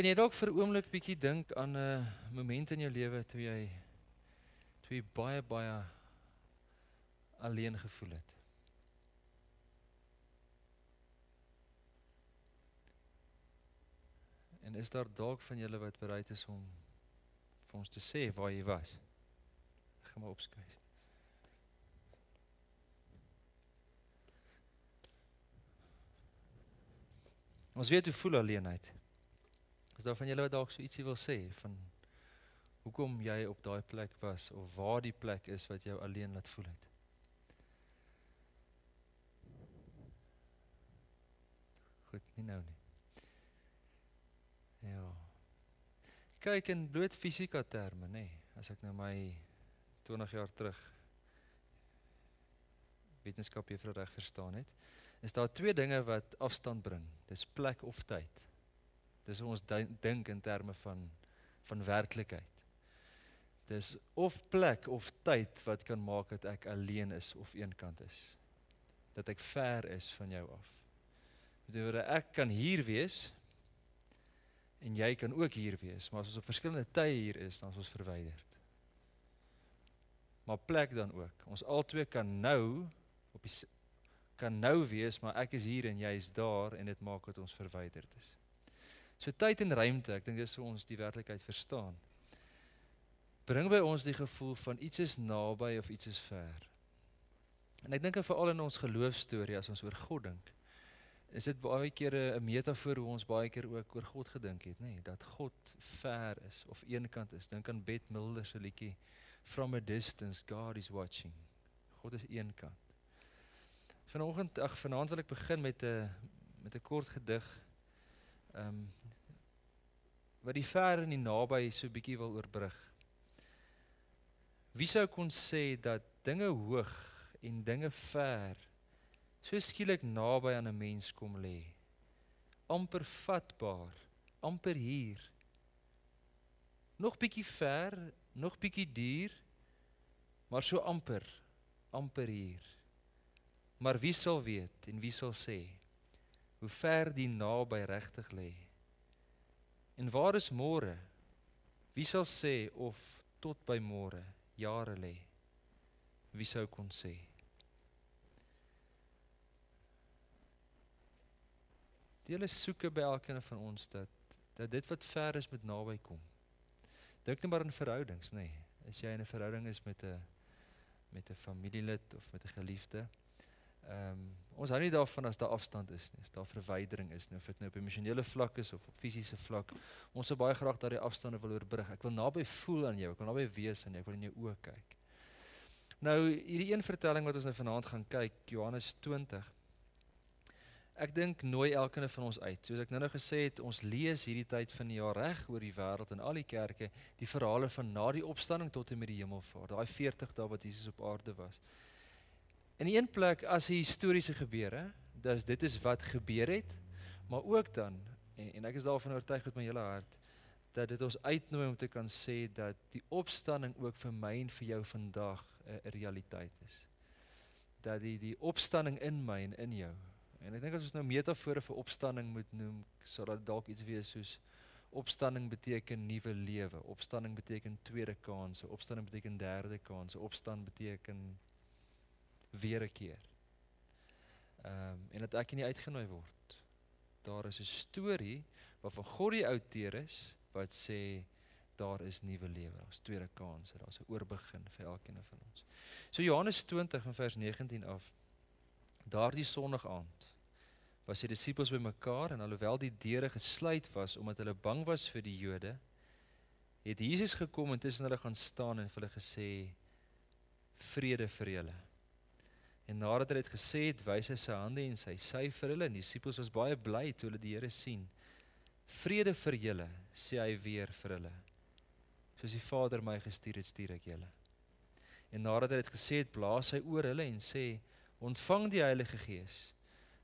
Kan jy dalk vir 'n oomblik bietjie dink aan 'n moment in jou lewe toe jy baie alleen gevoel het? En is daar dalk van julle wat bereid is om vir ons te sê waar jy was? Ek gaan maar opskuif. Ons weet hoe voel alleenheid. Is daar van julle wat dalk so ietsie wil sê van hoekom jy op daai plek was of waar die plek is wat jou alleen laat voel het? Goed, nie nou nie. Ja. Kyk in bloot fisika terme, nê. As ek nou my 20 jaar terug wetenskap juffrou reg verstaan het, is daar twee dinge wat afstand bring. Dis plek of tyd. Dis hoe ons dink in terme van werklikheid. Dis of plek of tyd wat kan maak dat ek alleen is of eenkant is. Dat ek ver is van jou af. Ek kan hier wees en jy kan ook hier wees, maar as ons op verskillende tye hier is, dan is ons verwyderd. Maar plek dan ook. Ons albei kan nou wees, maar ek is hier en jy is daar en dit maak dat ons verwyderd is. So tyd en ruimte, ek dink dis hoe ons die werklikheid verstaan, bring by ons die gevoel van iets is naby of iets is ver. En ek dink veral in ons geloofstorie, as ons oor God dink, is dit baie keer 'n metafoor hoe ons baie keer ook oor God gedink het, nê, dat God ver is of eenkant is. Dink aan Bette Midler se liedjie From a Distance, God is Watching. God is eenkant. Vanaand wil ek begin met 'n kort gedig wat die ver en die naby so bietjie wil oorbrug. Wie sou kon sê dat dinge hoog en dinge ver so skielik naby aan 'n mens kom lê? Amper vatbaar, amper hier. Nog bietjie ver, nog bietjie duur, maar so amper hier. Maar wie sal weet en wie sal sê hoe ver die naby regtig lê? En waar is môre? Wie sal sê of tot by môre jare lê? Wie sou kon sê? Die hele soeke by elkeen van ons dat dit wat ver is met naby kom. Dink net maar aan verhoudings, nê. As jy in 'n verhouding is met 'n familielid of met 'n geliefde, ons hou nie daarvan as daar afstand is nie, as daar verwydering is nie, of dit nou op emosionele vlak is of op fisiese vlak. Ons sou baie graag daardie afstande wil oorbrug. Ek wil naby voel aan jou, ek wil naby wees aan jou, ek wil in jou oë kyk. Nou, hierdie een vertelling wat ons nou vanaand gaan kyk, Johannes 20, ek dink nooi elkeen van ons uit. Soos ek nou gesê het, ons lees hierdie tyd van die jaar reg oor die wêreld en al die kerke, die verhale van na die opstanding tot en met die hemelvaart, daai 40 dae wat Jesus op aarde was. In die een plek as 'n historiese gebeure, dit is wat gebeur het, maar ook dan, en ek is daarvan oortuig met my hele hart, dat dit ons uitnooi om te kan sê dat die opstanding ook vir my en vir jou vandag 'n realiteit is. Dat die opstanding in my en in jou. En ek dink as ons nou metafore vir opstanding moet noem, sal dit dalk iets wees soos opstanding beteken nuwe lewe, opstanding beteken tweede kanse, opstanding beteken derde kanse, opstand beteken weer 'n keer. En dat ek nie uitgenooi word. Daar is 'n storie waarvan God die outeur is, wat sê daar is nuwe lewe, daar's tweede kanse, daar's 'n oorbegin vir elkeen van ons. So Johannes 20 van vers 19 af. Daardie sonnaand was die disippels bymekaar en alhoewel die deure gesluit was omdat hulle bang was vir die Jode, het Jesus gekom en tussen hulle gaan staan en vir hulle gesê, vrede vir julle. En nadat hy dit gesê het, wys hy sy hande en sy sy vir hulle, en die disippels was baie bly toe hulle die Here sien. Vrede vir julle, sê hy weer vir hulle. Soos die Vader my gestuur het, stuur ek julle. En nadat hy dit gesê het, blaas hy oor hulle en sê, ontvang die Heilige Gees.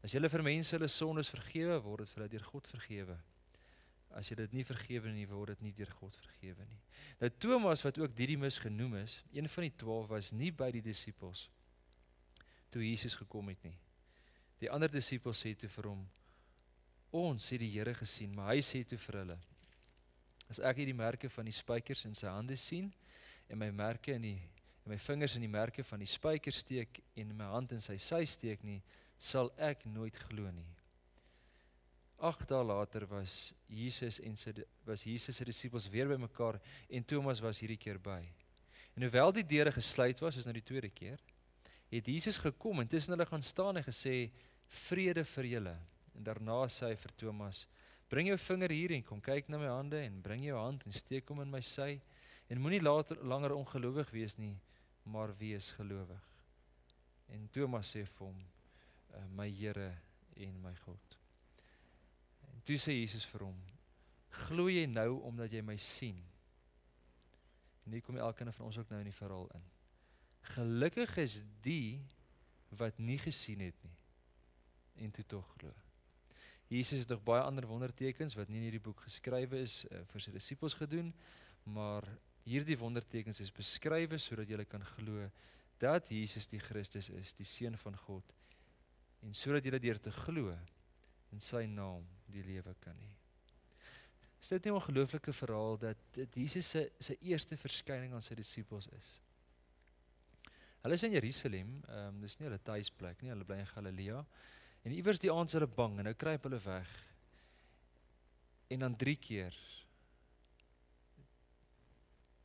As julle vir mense hulle sondes vergewe, word dit vir hulle deur God vergewe. As jy dit nie vergewe nie, word dit nie deur God vergewe nie. Nou Thomas, wat ook Didimus genoem is, een van die 12, was nie by die disippels toe Jesus gekom het nie. Die ander disippels sê toe vir hom, ons het die Here gesien, maar hy sê toe vir hulle, As ek hier die merke van die spykers in sy hande sien, en my merke en my vingers in die merke van die spyker steek, en my hand in sy sy steek nie, sal ek nooit glo nie. 8 dae later was Jesus se disippels weer by mekaar, en Thomas was hierdie keer by. En hoewel die deure gesluit was, soos nou die tweede keer, het Jesus gekom en tussen hulle gaan staan en gesê, vrede vir julle. En daarna sê hy vir Thomas, bring jou vinger hier en kom kyk na my hande, en bring jou hand en steek hom in my sy, en moenie langer ongelowig wees nie, maar wees gelowig. En Thomas sê vir hom, my Here en my God. En toe sê Jesus vir hom, glo jy nou omdat jy my sien? En hier kom elkeen van ons ook nou in die verhaal in. Gelukkig is die wat nie gesien het nie, en toe tog glo. Jesus het nog baie ander wondertekens wat nie in hierdie boek geskrywe is vir sy disippels gedoen, maar hierdie wondertekens is beskrywe sodat jy kan glo dat Jesus die Christus is, die Seun van God, en sodat jy deur te glo in sy naam die lewe kan hê. Is dit nie 'n ongelooflike verhaal dat Jesus sy eerste verskyning aan sy disippels is? Hulle is in Jerusalem, dis nie hulle tuisplek nie, hulle bly in Galilea, en iewers die aand is hulle bang, en nou kruip hulle weg, en dan 3 keer,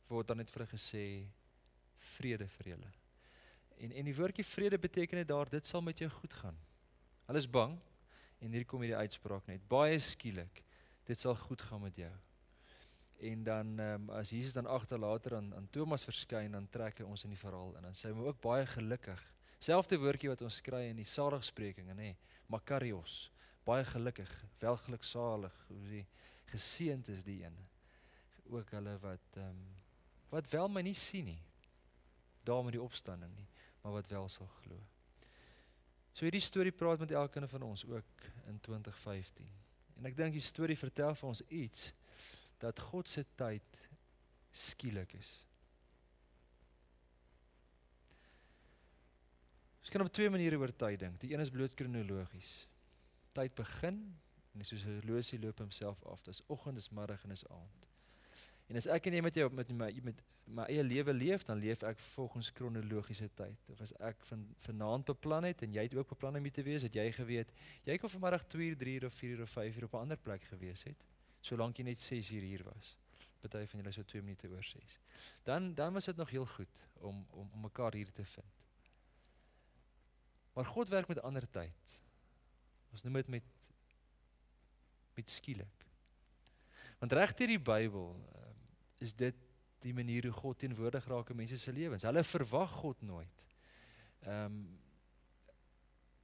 word dan net vir hulle gesê, vrede vir julle. En die woordjie vrede beteken net daar, dit sal met jou goed gaan. Hulle is bang, en hier kom hierdie uitspraak net, baie skielik, dit sal goed gaan met jou. En dan, as Jesus dan 8 dae later aan Thomas verskyn, dan trek hy ons in die verhaal in, en sê hy ook baie gelukkig, selfde woordjie wat ons kry in die saligsprekinge, nê, makarios, baie gelukkig, welgeluksalig, geseënd is die ene, ook hulle wat wel my nie sien nie, daar met die opstanding nie, maar wat wel sal glo. So hierdie storie praat met elkeen van ons ook in 2015. En ek dink die storie vertel vir ons iets, dat God se tyd skielik is. Ons kan op 2 maniere oor tyd dink. Die een is bloot kronologies. Tyd begin, en soos 'n horlosie loop homself af. Dis oggend, dis middag en dis aand. En as ek en jy met my eie lewe leef, dan leef ek volgens kronologiese tyd. Of as ek vanaand beplan het, en jy het ook beplan om hier te wees, het jy geweet, jy kon vanmiddag 2 uur, 3 uur of 4 uur of 5 uur op 'n ander plek gewees het, solank jy net 6 uur hier was. Party van julle so 2 minute oor 6. Dan was dit nog heel goed om mekaar hier te vind. Maar God werk met ander tyd. Ons noem dit met skielik. Want reg deur die Bybel is dit die manier hoe God teenwoordig raak in mense se lewens. Hulle verwag God nooit.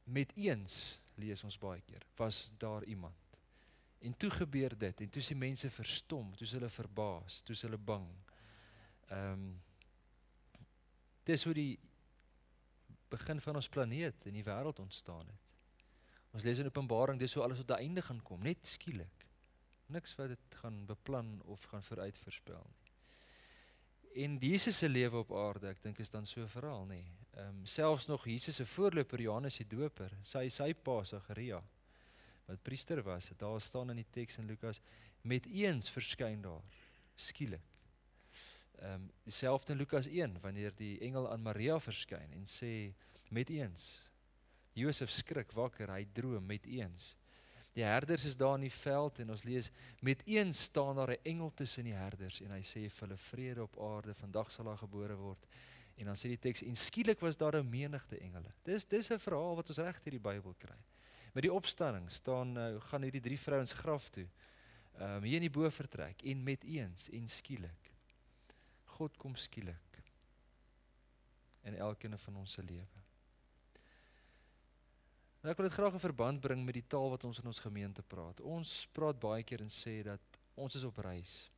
Met eens, lees ons baie keer, was daar iemand. En toe gebeur dit, en toe is die mense verstom, toe is hulle verbaas, toe is hulle bang. Dis hoe die begin van ons planeet en die wêreld ontstaan het. Ons lees in Openbaring, dis hoe alles tot 'n einde gaan kom, net skielik. Niks wat dit gaan beplan of gaan vooruit voorspel nie. En Jesus se lewe op aarde, ek dink is dan so 'n verhaal, nê. Selfs nog Jesus se voorloper Johannes die Doper, sy pa Sagaria, wat priester was, daar staan in die teks in Lukas, met eens verskyn daar, skielik. Dieselfde in Lukas 1, wanneer die engel aan Maria verskyn en sê, met eens. Josef skrik wakker, hy droom met eens. Die herders is daar in die veld en ons lees, met eens staan daar 'n engel tussen die herders en hy sê vir hulle vrede op aarde, vandag sal daar gebore word. En dan sê die teks, en skielik was daar 'n menigte engele. Dis 'n verhaal wat ons reg deur die Bybel kry. Met die opstanding gaan hierdie 3 vrouens graf toe, hier in die bovertrek, en met eens, en skielik. God kom skielik in elkeen van ons se lewe. En ek wil dit graag in verband bring met die taal wat ons in ons gemeente praat. Ons praat baie keer en sê dat ons is op reis.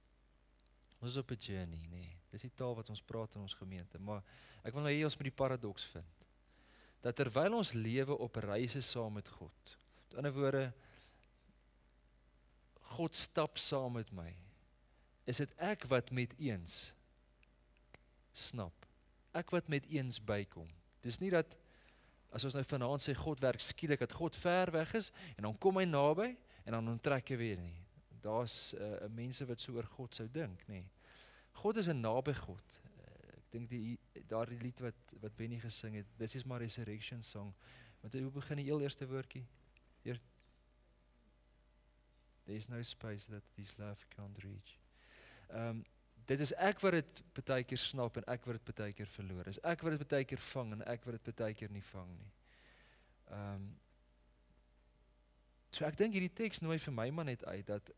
Ons is op 'n journey, nee. Dis die taal wat ons praat in ons gemeente, maar ek wil nou hê ons moet die paradoks vind. Dat terwyl ons lewe op reis is saam met God, met ander woorde, God stap saam met my, is dit ek wat met eens snap. Ek wat met eens bykom. Dis nie dat, as ons nou vanaand sê, God werk skielik, dat God ver weg is, en dan kom hy naby, en dan onttrek hy weer nie. Daar's mense wat so oor God sou dink, nê. God is 'n naby God. Ek dink daardie lied wat Benny gesing het, This is my resurrection song. Want hoe begin die heel eerste woordjie? There's no space that this love can't reach. Dit is ek wat dit baie keer snap en ek wat dit baie keer verloor. Is ek wat dit baie keer vang en ek wat dit baie keer nie vang nie. So ek dink hierdie teks nooi vir my maar net uit dat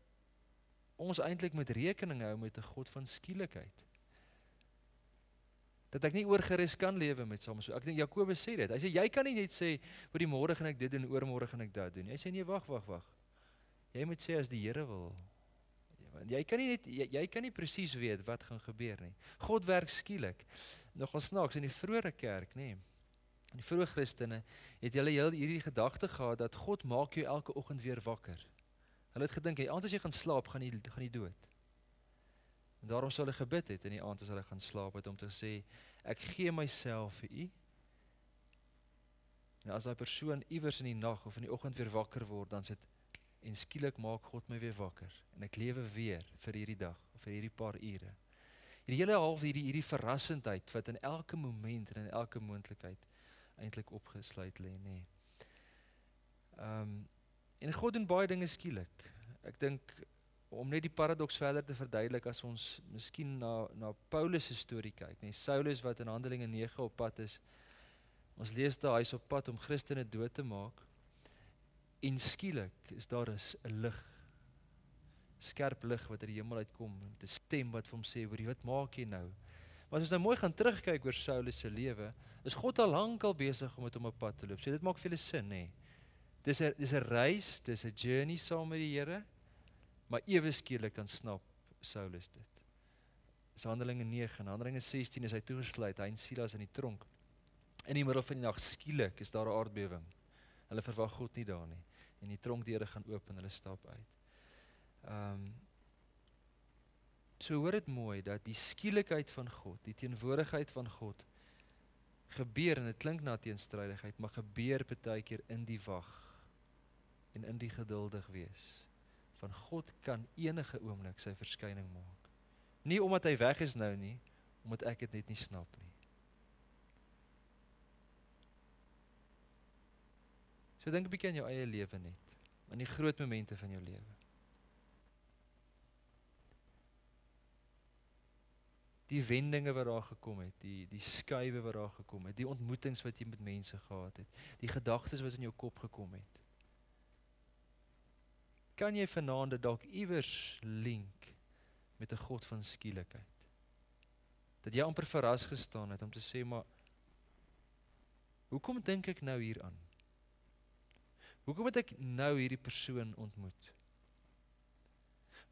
ons eintlik met rekening hou met 'n God van skielikheid. Dat ek nie oorgerus kan lewe met soms so. Ek dink Jakobus sê dit. Hy sê jy kan nie net sê oor die môre gaan ek dit doen, oormôre gaan ek dit doen. Hy sê nee, wag. Jy moet sê as die Here wil. Jy kan nie presies weet wat gaan gebeur nie. God werk skielik. Nogal snaaks in die vroeë kerk, nê. Die vroeë Christene het hulle hierdie gedagte gehad dat God maak jou elke oggend weer wakker. Hulle het gedink, die aand as jy gaan slaap, gaan jy dood. En daarom sou hulle gebid het in die aand as hulle gaan slaap het om te sê, ek gee myself vir U. En as daai persoon iewers in die nag of in die oggend weer wakker word, dan sit en skielik maak God my weer wakker en ek lewe weer vir hierdie dag of vir hierdie paar ure. Hierdie hele hierdie verrassendheid wat in elke moment en in elke moontlikheid eintlik opgesluit lê, nê. En God doen baie dinge skielik. Ek dink om net die paradoks verder te verduidelik as ons miskien na Paulus se storie kyk, nê. Saulus wat in Handelinge 9 op pad is. Ons lees daar hy's op pad om Christene dood te maak. En skielik is daar 'n lig. Skerp lig wat uit die hemel uitkom en 'n stem wat vir hom sê, "Hoor, wat maak jy nou?" Maar as ons nou mooi gaan terugkyk oor Saulus se lewe, is God al lank al besig om met hom op pad te loop. So dit maak vir julle sin, nê. Dis 'n reis, dis 'n journey saam met die Here, maar ewe skielik dan snap Saulus dit. Dis Handelinge 9 en Handelinge 16 is hy toegesluit, hy en Silas in die tronk. In die middel van die nag skielik is daar 'n aardbewing. Hulle verwag God nie daar nie. En die tronkdeure gaan oop en hulle stap uit. So hoor dit mooi dat die skielikheid van God, die teenwoordigheid van God gebeur en dit klink na teenstrydigheid, maar gebeur baie keer in die wag en in die geduldig wees. Van God kan enige oomblik sy verskyning maak. Nie omdat hy weg is nou nie, omdat ek dit net nie snap nie. So dink 'n bietjie aan jou eie lewe net, aan die groot momente van jou lewe. Die wendinge wat daar gekom het, die skuwe wat daar gekom het, die ontmoetings wat jy met mense gehad het, die gedagtes wat in jou kop gekom het. Kan jy vanaand dit dalk iewers link met 'n God van skielikheid? Dat jy amper verras gestaan het om te sê, maar hoekom dink ek nou hieraan? Hoekom het ek nou hierdie persoon ontmoet?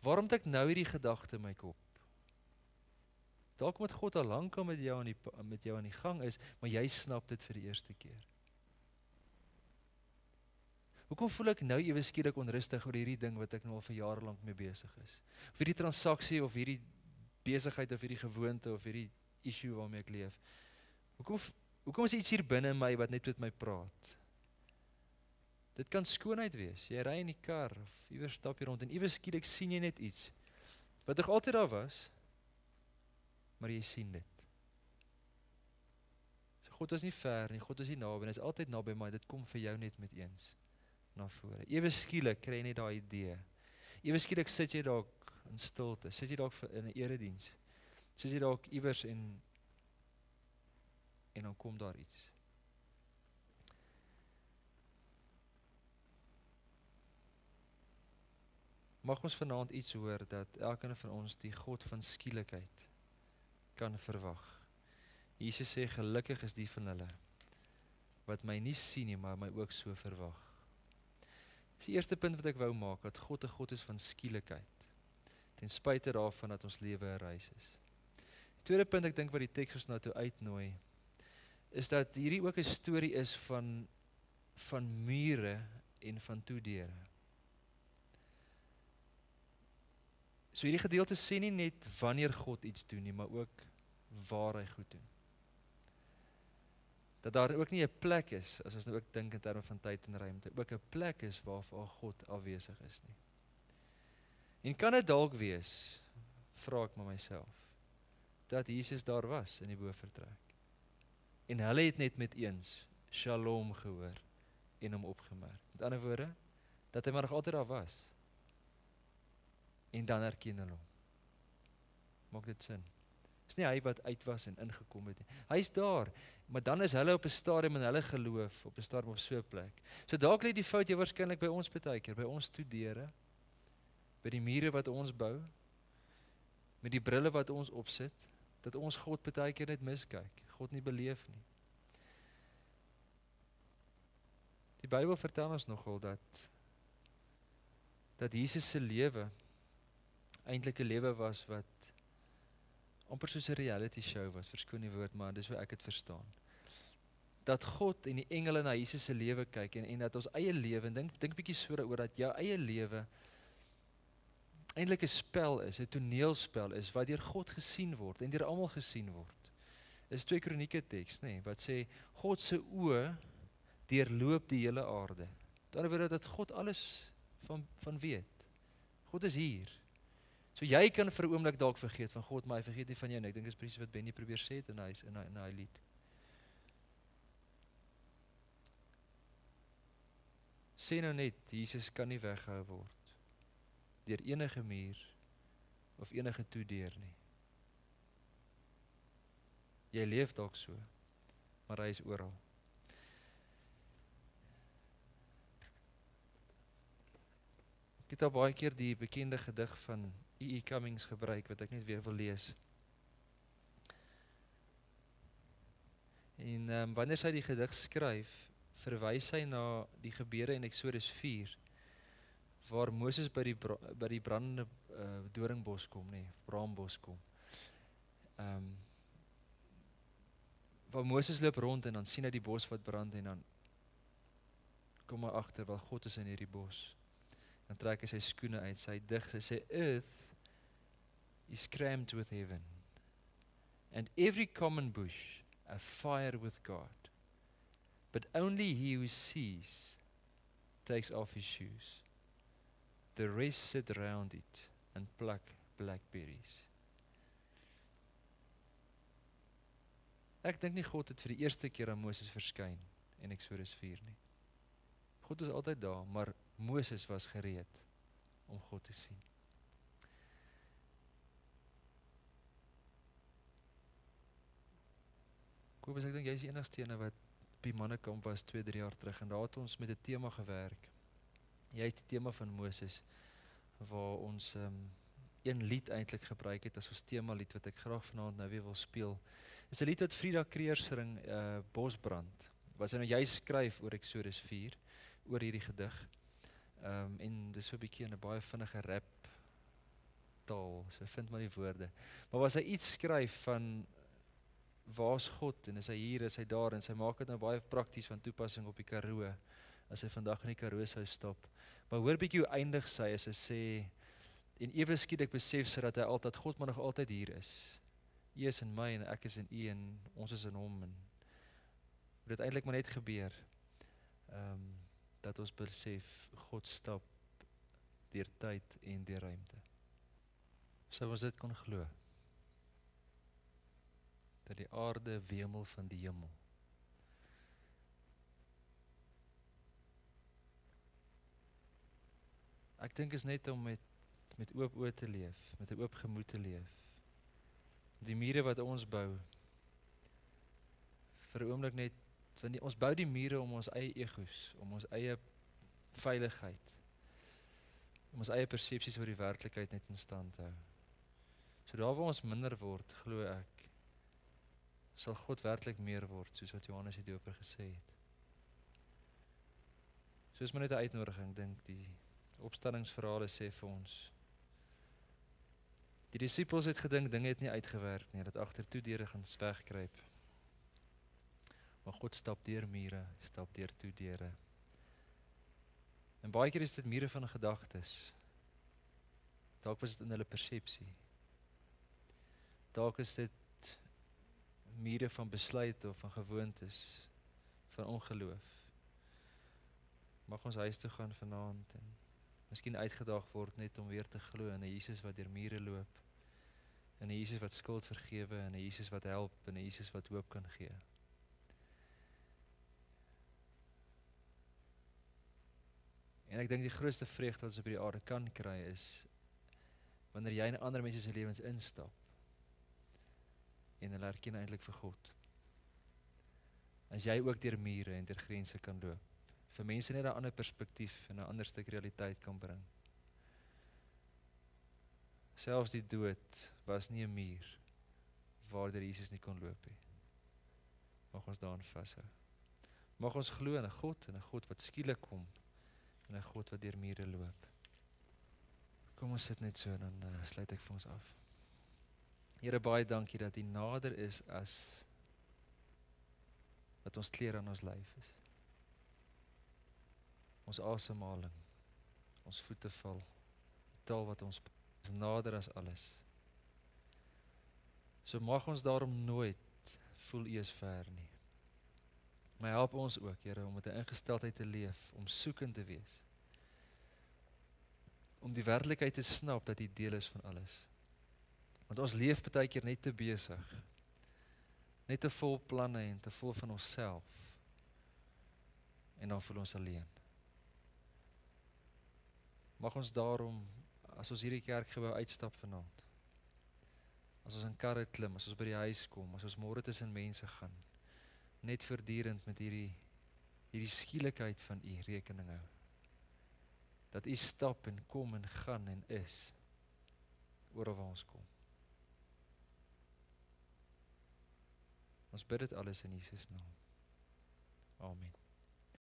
Waarom het ek nou hierdie gedagte in my kop? Dalk omdat God al lank met jou aan die gang is, maar jy snap dit vir die eerste keer. Hoekom voel ek nou ewe skielik onrustig oor hierdie ding wat ek nou al vir jare lank mee besig is? Of hierdie transaksie of hierdie besigheid of hierdie gewoonte of hierdie issue waarmee ek leef. Hoekom is iets hier binne my wat net met my praat? Dit kan skoonheid wees. Jy ry in die kar of iewers stap jy rond en ewe skielik sien jy net iets wat nog altyd daar was, maar jy sien dit. So God is nie ver nie, God is nie naby, hy is altyd naby, maar dit kom vir jou net met eens na vore. Ewe skielik kry jy net daai idee. Ewe skielik sit jy dalk in stilte, sit jy dalk in 'n erediens, sit jy dalk iewers en dan kom daar iets. Mag ons vanaand iets hoor dat elkeen van ons die God van skielikheid kan verwag. Jesus sê gelukkig is die van hulle wat my nie sien nie, maar my ook so verwag. Dis die eerste punt wat ek wou maak, dat God 'n God is van skielikheid. Ten spyte daarvan dat ons lewe 'n reis is. Die tweede punt ek dink wat die teks ons nou toe uitnooi, is dat hierdie ook 'n storie is van mure en van toedeure. So hierdie gedeelte sê nie net wanneer God iets doen nie, maar ook waar hy goed doen. Dat daar ook nie 'n plek is, as ons nou ook dink in terme van tyd en ruimte, ook 'n plek is waar God afwesig is nie. En kan dit dalk wees, vra ek maar myself, dat Jesus daar was in die bofortrek. En hulle het net met eens Shalom gehoor en hom opgemerk. Met ander woorde, dat hy maar nog altyd daar was. En dan herken hulle hom. Maak dit sin? Dis nie hy wat uit was en ingekom het nie. Hy's daar, maar dan is hulle op 'n stadium in hulle geloof, op 'n stadium op so 'n plek. So dalk lê die fout jy waarskynlik by ons baie keer, by ons studere, by die mure wat ons bou, met die brille wat ons opsit, dat ons God baie keer net miskyk, God nie beleef nie. Die Bybel vertel ons nogal dat Jesus se lewe eintlik 'n lewe was wat amper soos 'n reality show was, verskoon die woord, maar dis hoe ek dit verstaan. Dat God en die engele na Jesus se lewe kyk en dat ons eie lewe, dink bietjie so daaroor dat jou eie lewe eintlik 'n spel is, 'n toneelspel is wat deur God gesien word en deur almal gesien word. Is 2 Kronieke teks, nê, wat sê God se oë deurloop die hele aarde. Met ander woorde dat God alles van weet. God is hier. So jy kan vir 'n oomblik dalk vergeet van God, maar hy vergeet nie van jou nie. Ek dink dis presies wat Benny probeer sê het in hy lied. Sê nou net, Jesus kan nie weggehou word deur enige muur of enige toedeur nie. Jy leef dalk so, maar hy is oral. Ek het al baie keer die bekende gedig van E.E. Cummings gebruik, wat ek net weer wil lees. En wanneer sy die gedig skryf, verwys hy na die gebeure in Eksodus 4, waar Moses by die brandende doringbos kom, braambos kom. Waar Moses loop rond en dan sien hy die bos wat brand en dan kom hy agter, wel God is in hierdie bos. Dan trek hy sy skoene uit, sy dig, sy sê, Earth is crammed with heaven, and every common bush afire with God. But only he who sees takes off his shoes. The rest sit round it and pluck blackberries. Ek dink nie God het vir die eerste keer aan Moses verskyn in Eksodus 4 nie. God is altyd daar, maar Moses was gereed om God te sien. Kobus, ek dink jy is die enigste ene wat op die mannekamp was 2-3 jaar terug en daar het ons met 'n tema gewerk. Jy het die tema van Moses waar ons een lied eintlik gebruik het as ons tema lied wat ek graag vanaand nou weer wil speel. Dit is 'n lied wat Frida Kreer sing, Bosbrand. Wat sy nou juist skryf oor Eksodus 4, oor hierdie gedig. En dis so 'n bietjie in 'n baie vinnige rap taal, so vind maar die woorde. Maar as hy iets skryf van waar's God en is hy hier, is hy daar en sy maak dit nou baie prakties van toepassing op die Karoo, as hy vandag in die Karoo sou stap. Maar hoor bietjie hoe eindig sy as hy sê, en ewe skielik besef sy dat hy altyd, God maar nog altyd hier is. U is in my en ek is in u en ons is in hom en dit eintlik maar net gebeur. Dat ons besef, God stap deur tyd en deur ruimte. Sou ons dit kon glo? Dat die aarde wemel van die hemel. Ek dink is net om met oop oë te leef, met 'n oop gemoed te leef. Die mure wat ons bou, vir 'n oomblik net, want ons bou die mure om ons eie egos, om ons eie veiligheid, om ons eie persepsies oor die werklikheid net in stand te hou. So daar waar ons minder word, glo ek, sal God werklik meer word, soos wat Johannes die Doper gesê het. So is maar net 'n uitnodiging, dink die opstandingsverhale sê vir ons. Die disippels het gedink dinge het nie uitgewerk nie, dat agtertoe deure gaan wegkruip. Maar God stap deur mure, stap deur toe deure. En baie keer is dit mure van gedagtes. Dalk was dit in hulle persepsie. Dalk is dit mure van besluit of van gewoontes, van ongeloof. Mag ons huis toe gaan vanaand en Miskien uitgedaag word net om weer te glo in 'n Jesus wat deur mure loop, in 'n Jesus wat skuld vergewe, in 'n Jesus wat help, in 'n Jesus wat hoop kan gee. En ek dink die grootste vreugde wat ons op hierdie aarde kan kry is wanneer jy in ander mense se lewens instap en hulle erken eintlik vir God. As jy ook deur mure en deur grense kan loop, vir mense net 'n ander perspektief en 'n ander stuk realiteit kan bring. Selfs die dood was nie 'n muur waardeur Jesus nie kon loop nie. Mag ons daarin vashou. Mag ons glo in 'n God wat skielik kom, en 'n God wat deur mure loop. Kom ons sit net so en dan sluit ek vir ons af. Here, baie dankie dat U nader is as wat ons klere aan ons lyf is. Ons asemhaling, ons voete val, die taal wat ons is nader as alles. So mag ons daarom nooit voel U is ver nie. Maar help ons ook, Here, om met 'n ingesteldheid te leef, om soekend te wees. Om die werklikheid te snap dat U deel is van alles. Want ons leef baie keer net te besig. Net te vol planne en te vol van onsself. En dan voel ons alleen. Mag ons daarom, as ons hierdie kerkgebou uitstap vanaand, as ons in karre klim, as ons by die huis kom, as ons môre tussen mense gaan, net voortdurend met hierdie skielikheid van U rekening hou. Dat U stap en kom en gaan en is, oral waar ons kom. Ons bid dit alles in Jesus naam. Amen.